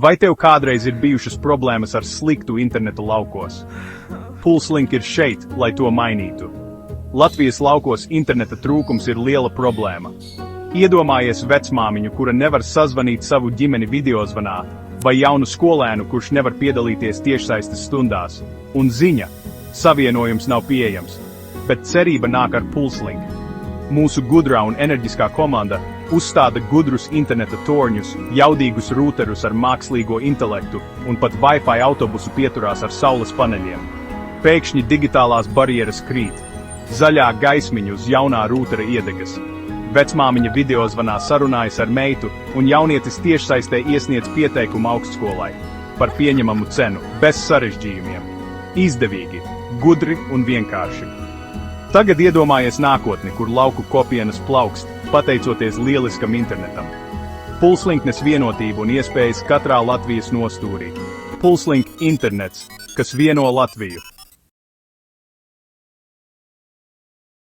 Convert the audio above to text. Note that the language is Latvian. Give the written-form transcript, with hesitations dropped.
Vai tev kādreiz ir bijušas problēmas ar sliktu internetu laukos? Pulslink ir šeit, lai to mainītu. Latvijas laukos interneta trūkums ir liela problēma. Iedomājies vecmāmiņu, kura nevar sazvanīt savu ģimeni videozvanā, vai jaunu skolēnu, kurš nevar piedalīties tiešsaistes stundās. Un ziņa – savienojums nav pieejams. Bet cerība nāk ar Pulslink. Mūsu gudrā un enerģiskā komanda uzstāda gudrus interneta torņus, jaudīgus rūterus ar mākslīgo intelektu un pat Wi-Fi autobusu pieturās ar saules paneļiem. Pēkšņi digitālās barjeras krīt. Zaļā gaismiņa uz jaunā rūtera iedegas. Vecmāmiņa videozvanā sarunājas ar meitu, un jaunietis tiešsaistē iesniedz pieteikumu augstskolai. Par pieņemamu cenu, bez sarežģījumiem. Izdevīgi, gudri un vienkārši. Tagad iedomājies nākotni, kur lauku kopienas plaukst, pateicoties lieliskam internetam. Pulslink nes vienotību un iespējas katrā Latvijas nostūrī. Pulslink internets, kas vieno Latviju.